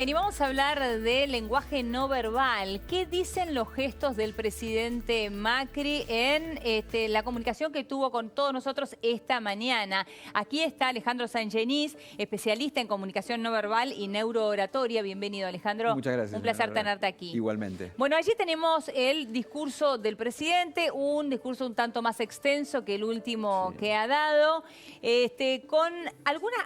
Y vamos a hablar de lenguaje no verbal. ¿Qué dicen los gestos del presidente Macri en la comunicación que tuvo con todos nosotros esta mañana? Aquí está Alejandro Sangenís, especialista en comunicación no verbal y neurooratoria. Bienvenido, Alejandro. Muchas gracias. Un placer tenerte aquí. Igualmente. Bueno, allí tenemos el discurso del presidente, un discurso un tanto más extenso que el último que ha dado, con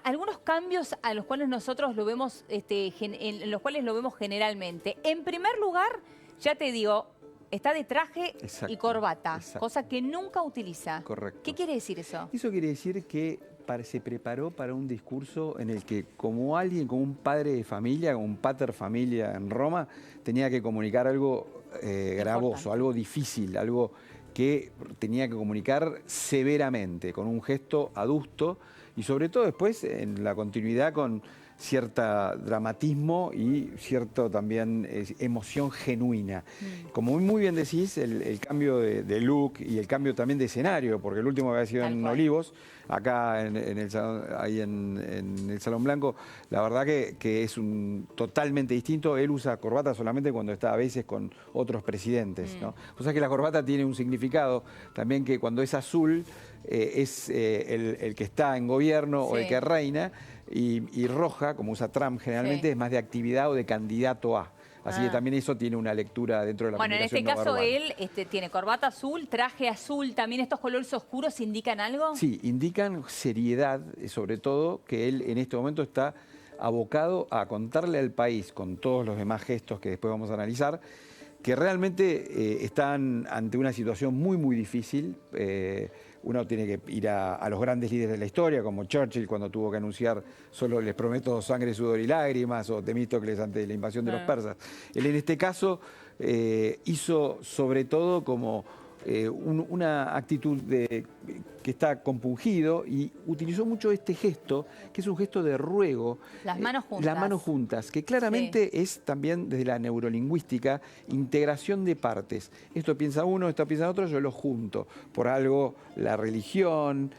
algunos cambios a los cuales nosotros lo vemos en los cuales lo vemos generalmente. En primer lugar, ya te digo, está de traje y corbata, cosa que nunca utiliza. Correcto. ¿Qué quiere decir eso? Eso quiere decir que se preparó para un discurso en el que, como un padre de familia, como un pater familia en Roma, tenía que comunicar algo gravoso, algo difícil, algo que tenía que comunicar severamente, con un gesto adusto y sobre todo después en la continuidad con cierto dramatismo y cierto también emoción genuina. Como muy bien decís, el cambio de look y el cambio también de escenario, porque el último había sido en Olivos, acá en el salón, ahí en el Salón Blanco, la verdad que es totalmente distinto. Él usa corbata solamente cuando está a veces con otros presidentes, ¿no? O sea que la corbata tiene un significado también, que cuando es azul es el que está en gobierno o el que reina, y roja, como usa Trump generalmente, es más de actividad o de candidato a. Así que también eso tiene una lectura dentro de la comunicación no verbal. Bueno, en este caso él tiene corbata azul, traje azul. ¿También estos colores oscuros indican algo? Sí, indican seriedad, sobre todo que él en este momento está abocado a contarle al país, con todos los demás gestos que después vamos a analizar, que realmente están ante una situación muy, muy difícil. Uno tiene que ir a los grandes líderes de la historia, como Churchill cuando tuvo que anunciar solo les prometo sangre, sudor y lágrimas, o Temístocles ante la invasión de los persas. Él en este caso hizo sobre todo como una actitud que está compungido, y utilizó mucho este gesto, que es un gesto de ruego. Las manos juntas. Las manos juntas, que claramente es también desde la neurolingüística, integración de partes. Esto piensa uno, esto piensa otro, yo lo junto. Por algo, la religión,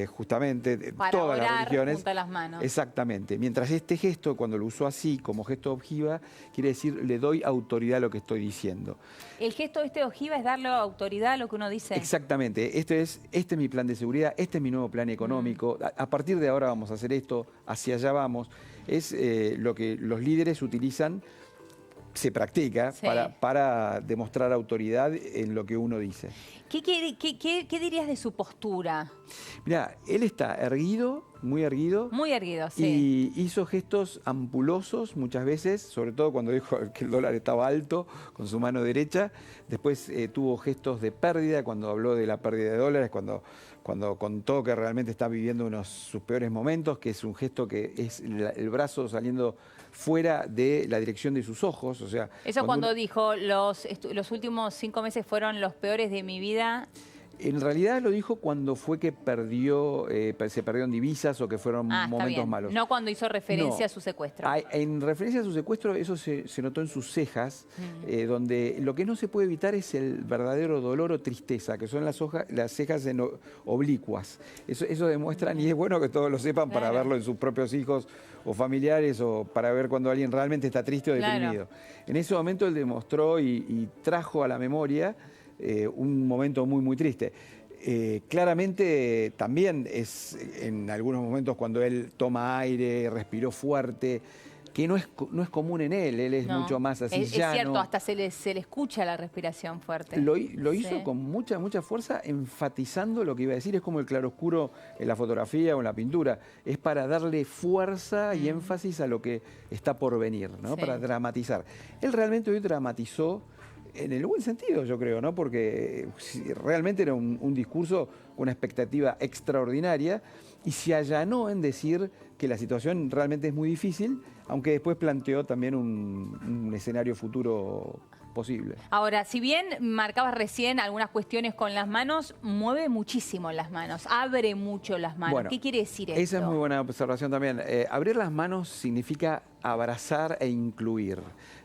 justamente, para todas orar, las religiones. junta las manos. Exactamente. Mientras este gesto, cuando lo usó así, como gesto ojiva, quiere decir, le doy autoridad a lo que estoy diciendo. El gesto de ojiva es darle autoridad a lo que uno dice. Exactamente. Este es mi plan de seguridad, este es mi nuevo plan económico. A partir de ahora vamos a hacer esto, hacia allá vamos. Es lo que los líderes utilizan, se practica para demostrar autoridad en lo que uno dice. ¿Qué dirías de su postura? Mira, él está erguido, muy erguido. Muy erguido, sí. Y hizo gestos ampulosos muchas veces, sobre todo cuando dijo que el dólar estaba alto con su mano derecha. Después tuvo gestos de pérdida cuando habló de la pérdida de dólares, cuando contó que realmente está viviendo sus peores momentos, que es un gesto que es el brazo saliendo fuera de la dirección de sus ojos. O sea, eso cuando dijo los últimos 5 meses fueron los peores de mi vida. En realidad lo dijo cuando fue que se perdió en divisas o que fueron momentos malos. No cuando hizo referencia a su secuestro. En referencia a su secuestro, eso se notó en sus cejas, donde lo que no se puede evitar es el verdadero dolor o tristeza, que son las cejas oblicuas. Eso demuestran, y es bueno que todos lo sepan para verlo en sus propios hijos o familiares, o para ver cuando alguien realmente está triste o deprimido. En ese momento él demostró y trajo a la memoria un momento muy, muy triste. Claramente también es en algunos momentos cuando él toma aire, respiró fuerte, que no es común en él. Él es mucho más así llano. Es cierto, hasta se le escucha la respiración fuerte. Lo hizo con mucha, mucha fuerza, enfatizando lo que iba a decir. Es como el claroscuro en la fotografía o en la pintura. Es para darle fuerza y énfasis a lo que está por venir, ¿no? Para dramatizar. Él realmente hoy dramatizó, en el buen sentido, yo creo, ¿no? Porque realmente era un discurso con una expectativa extraordinaria, y se allanó en decir que la situación realmente es muy difícil, aunque después planteó también un escenario futuro posible. Ahora, si bien marcabas recién algunas cuestiones con las manos, mueve muchísimo las manos, abre mucho las manos. Bueno, ¿qué quiere decir esto? Esa es muy buena observación también. Abrir las manos significa abrazar e incluir.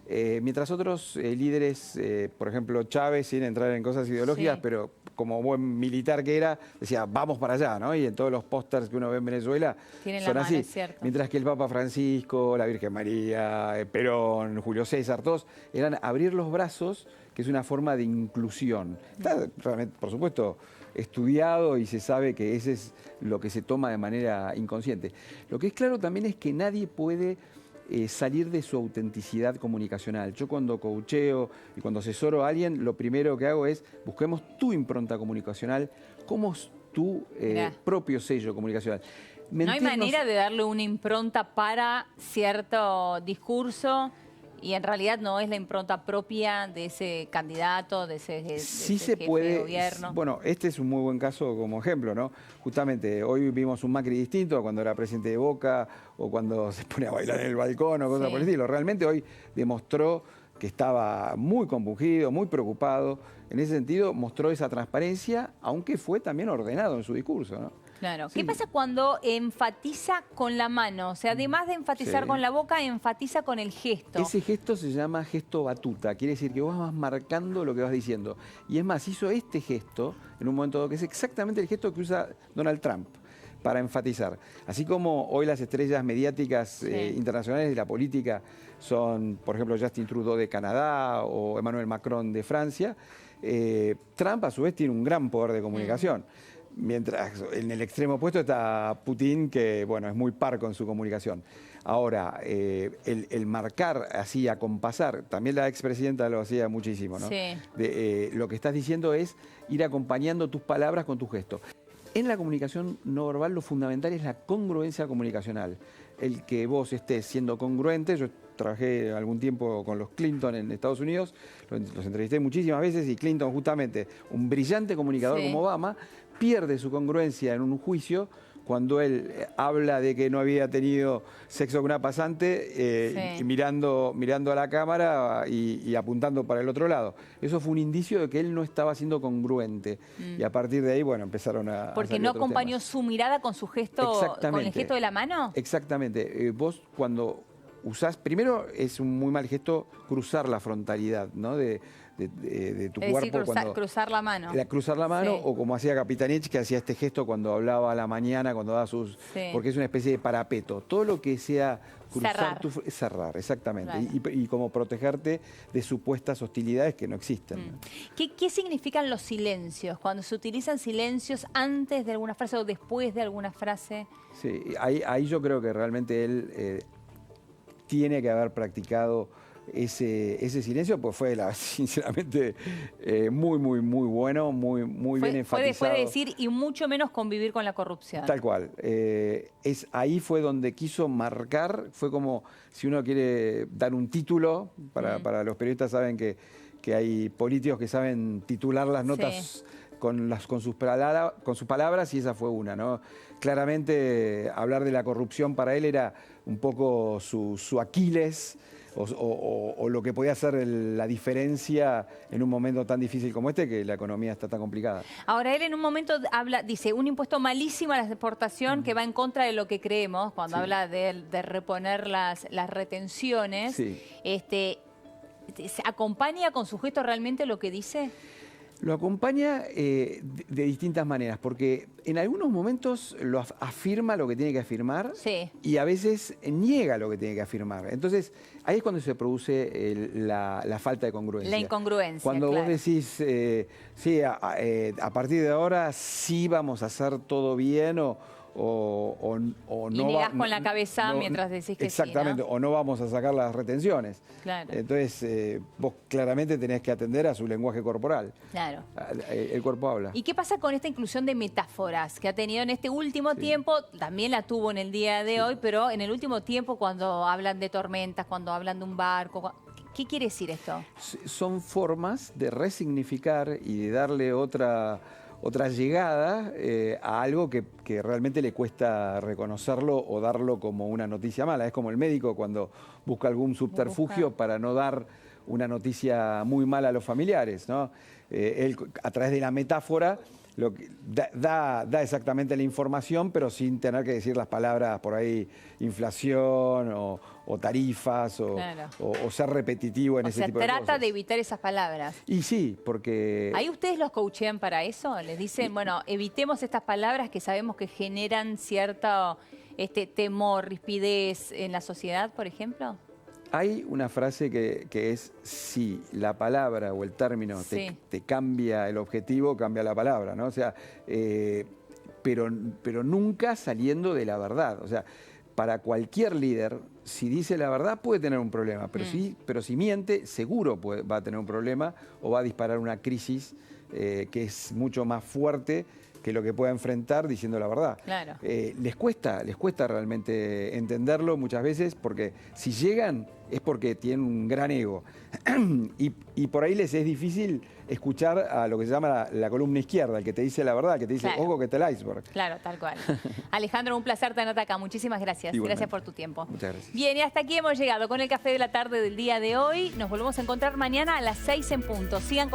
Mientras otros líderes, por ejemplo Chávez, sin entrar en cosas ideológicas, pero como buen militar que era, decía, vamos para allá, ¿no? Y en todos los pósters que uno ve en Venezuela Tienen son la mano, así. es cierto. Mientras que el Papa Francisco, la Virgen María, Perón, Julio César, todos eran abrir los brazos, que es una forma de inclusión. Está realmente, por supuesto, estudiado y se sabe que ese es lo que se toma de manera inconsciente. Lo que es claro también es que nadie puede salir de su autenticidad comunicacional. Yo cuando coacheo y cuando asesoro a alguien, lo primero que hago es busquemos tu impronta comunicacional, cómo es tu propio sello comunicacional. No hay manera de darle una impronta para cierto discurso y en realidad no es la impronta propia de ese candidato, de ese, sí ese se jefe puede, de gobierno. bueno, este es un muy buen caso como ejemplo, ¿no? Justamente hoy vimos un Macri distinto a cuando era presidente de Boca o cuando se pone a bailar en el balcón o cosas por el estilo. Realmente hoy demostró que estaba muy compungido, muy preocupado. En ese sentido mostró esa transparencia, aunque fue también ordenado en su discurso, ¿no? Claro. Sí. ¿Qué pasa cuando enfatiza con la mano? O sea, además de enfatizar con la boca, enfatiza con el gesto. Ese gesto se llama gesto batuta, quiere decir que vos vas marcando lo que vas diciendo. Y es más, hizo este gesto en un momento que es exactamente el gesto que usa Donald Trump para enfatizar. Así como hoy las estrellas mediáticas internacionales de la política son, por ejemplo, Justin Trudeau de Canadá o Emmanuel Macron de Francia, Trump a su vez tiene un gran poder de comunicación. Mientras en el extremo opuesto está Putin, que bueno, es muy parco en su comunicación. Ahora, el marcar así, acompasar, también la expresidenta lo hacía muchísimo, ¿no? Sí. Lo que estás diciendo es ir acompañando tus palabras con tus gestos. En la comunicación no verbal lo fundamental es la congruencia comunicacional. El que vos estés siendo congruente. Yo trabajé algún tiempo con los Clinton en Estados Unidos, los entrevisté muchísimas veces y Clinton, justamente un brillante comunicador como Obama, pierde su congruencia en un juicio cuando él habla de que no había tenido sexo con una pasante y mirando a la cámara y apuntando para el otro lado. Eso fue un indicio de que él no estaba siendo congruente. Y a partir de ahí, bueno, empezaron a Porque salir no otros acompañó temas. su mirada con su gesto, con el gesto de la mano. Exactamente. Vos cuando usás, primero es un muy mal gesto cruzar la frontalidad, ¿no? de tu es cuerpo. Decir, cruzar la mano. Cruzar la mano, o como hacía Capitanich, que hacía este gesto cuando hablaba a la mañana, cuando daba sus... Porque es una especie de parapeto. Todo lo que sea cruzar cerrar, exactamente. Claro. Y como protegerte de supuestas hostilidades que no existen. ¿Qué significan los silencios? Cuando se utilizan silencios antes de alguna frase o después de alguna frase. Sí, ahí yo creo que realmente él tiene que haber practicado ese silencio, pues fue sinceramente muy bueno, muy bien enfatizado. Fue de decir y mucho menos convivir con la corrupción. Tal cual. Ahí fue donde quiso marcar, fue como si uno quiere dar un título, para los periodistas saben que hay políticos que saben titular las notas con sus palabras y esa fue una, ¿no? Claramente hablar de la corrupción para él era un poco su Aquiles, o lo que podía hacer la diferencia en un momento tan difícil como este, que la economía está tan complicada. Ahora, él en un momento dice, un impuesto malísimo a la exportación que va en contra de lo que creemos, cuando habla de reponer las retenciones. ¿Se acompaña con su gesto realmente lo que dice? Lo acompaña de distintas maneras, porque en algunos momentos lo afirma lo que tiene que afirmar y a veces niega lo que tiene que afirmar. Entonces, ahí es cuando se produce la falta de congruencia. La incongruencia, cuando vos decís, a partir de ahora sí vamos a hacer todo bien o no. Y negás con la cabeza mientras decís que exactamente, sí, ¿no? o no vamos a sacar las retenciones. Claro. Entonces, vos claramente tenés que atender a su lenguaje corporal. Claro. El cuerpo habla. ¿Y qué pasa con esta inclusión de metáforas que ha tenido en este último tiempo? También la tuvo en el día de hoy, pero en el último tiempo cuando hablan de tormentas, cuando hablan de un barco... ¿Qué quiere decir esto? Son formas de resignificar y de darle otra llegada a algo que realmente le cuesta reconocerlo o darlo como una noticia mala. Es como el médico cuando busca algún subterfugio para no dar una noticia muy mala a los familiares, ¿no? Él, a través de la metáfora, da exactamente la información, pero sin tener que decir las palabras por ahí, inflación o tarifas Claro. o ser repetitivo en O ese sea, tipo de cosas. trata de evitar esas palabras. Y sí, porque... ¿Ahí ustedes los coachean para eso? ¿Les dicen, bueno, evitemos estas palabras que sabemos que generan cierto temor, rispidez en la sociedad, por ejemplo? Hay una frase que es, si la palabra o el término Sí. te cambia el objetivo, cambia la palabra, ¿no? O sea, pero nunca saliendo de la verdad. O sea, para cualquier líder, si dice la verdad puede tener un problema, pero si miente, seguro va a tener un problema o va a disparar una crisis que es mucho más fuerte que lo que pueda enfrentar diciendo la verdad. Claro. Les cuesta realmente entenderlo muchas veces, porque si llegan es porque tienen un gran ego. y por ahí les es difícil escuchar a lo que se llama la columna izquierda, el que te dice la verdad, el que te dice, Claro. ojo que está el iceberg. Claro, tal cual. Alejandro, un placer tenerte acá. Muchísimas gracias. Igualmente. Gracias por tu tiempo. Muchas gracias. Bien, y hasta aquí hemos llegado con el café de la tarde del día de hoy. Nos volvemos a encontrar mañana a las 6 en punto. Sigan con